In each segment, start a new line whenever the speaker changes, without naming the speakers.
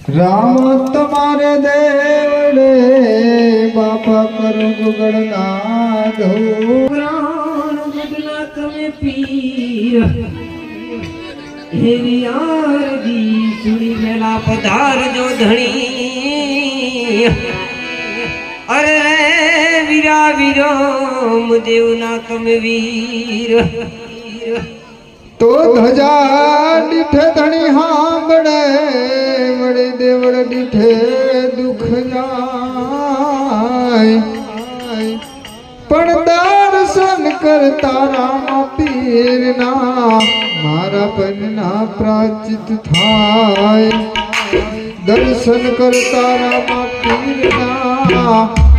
राम तुम्हारे देवड़े बापा करो गुगड़नाथ
कमे पीर हेरी यार जी सुनी मेला पधार जो धनी अरे वीरा वीरो मुदेव ना कम वीर
तो धजा डिठे धनी हांबड़े वड़े देवड़ डिठे दुख जाय पण दर्शन करता राम पीर ना मारा पन्ना प्राचित थाय दर्शन करता राम पीर ना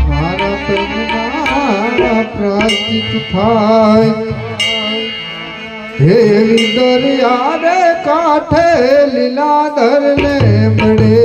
मारा पन्ना प्राचित थाय हे दरिया रे काठे लीलाधर ने बड़े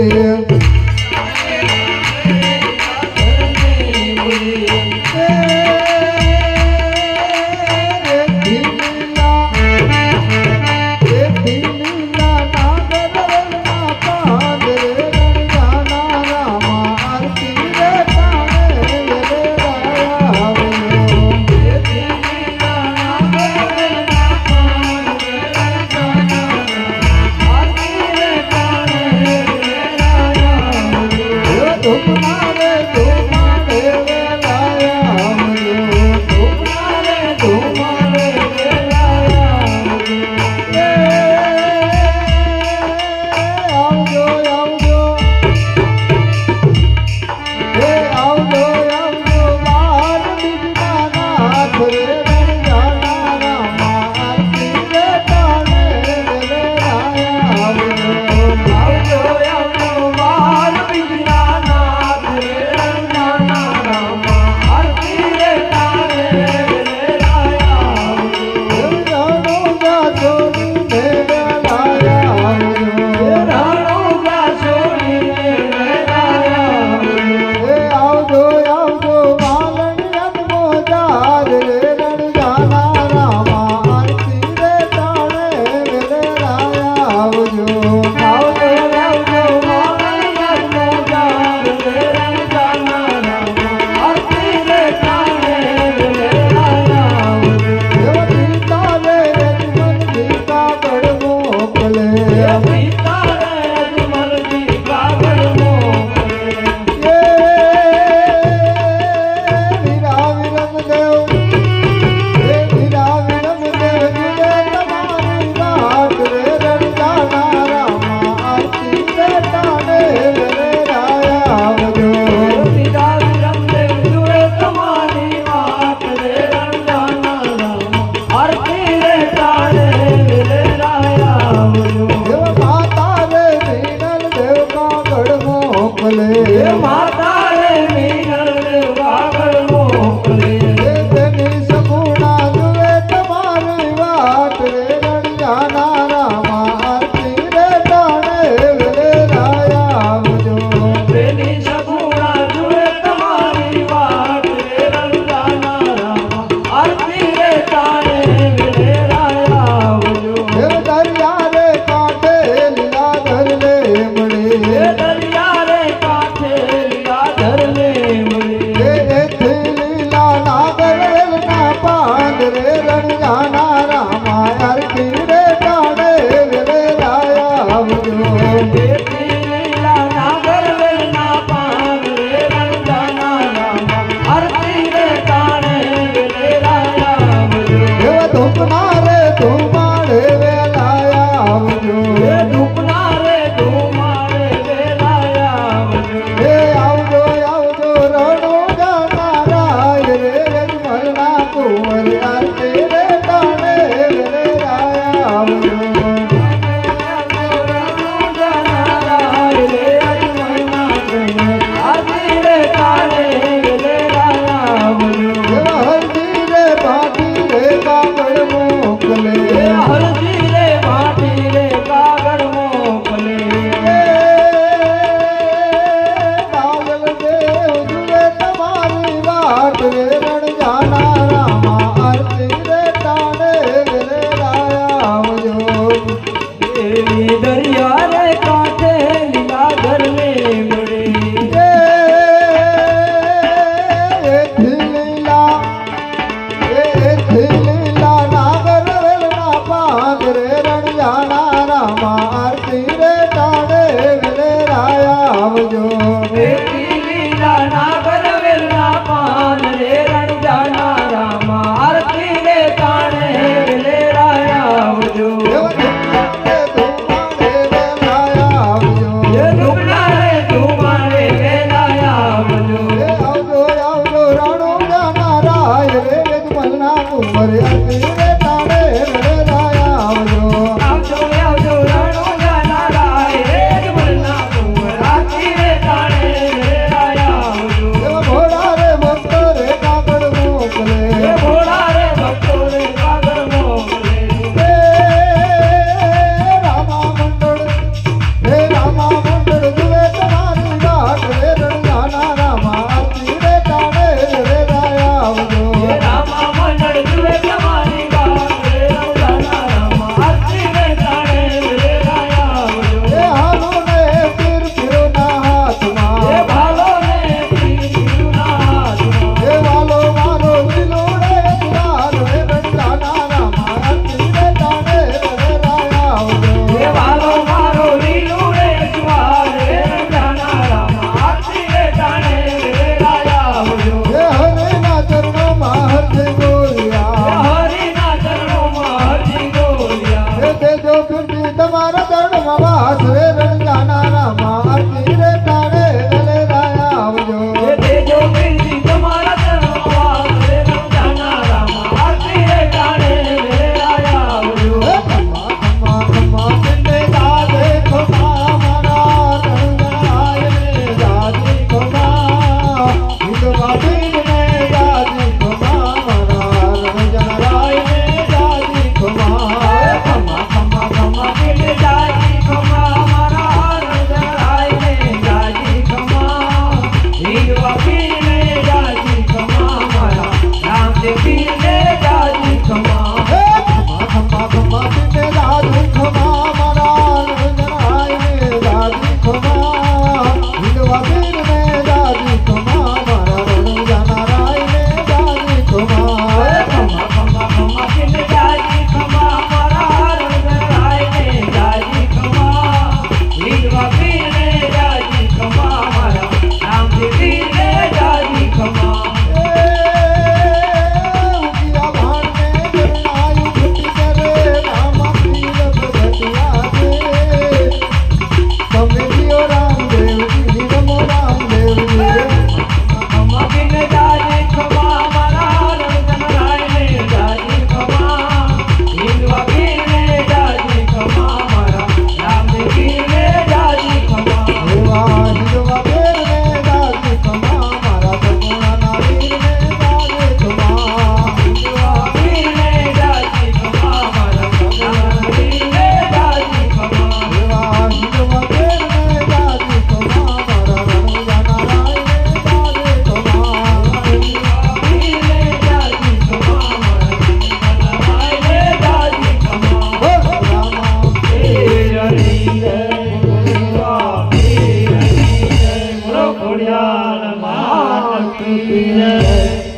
ખમા ખમા પીને દાદુ ખમા મારા નજરાય ને દાદી ખમા હિંદવા પીર ને દાદી ખમા મારા રણુજાના રાય ને દાદી ખમા ઉગિયા ભાણને જરણાયું ઘટી કરે રામા પીર ભગતિયા દે તમે જીઓ રામદેવજી રમો રામદેવજી એવા હિંદવા પીર ને દાદી ખમા મારા સગુણાના વીર ને દાદી ખમા એવા હિંદવા પીર ને દાદી ખમા મારા રણુજાના રાય ને દાદી ખમા
ખોડિયાર માત પીર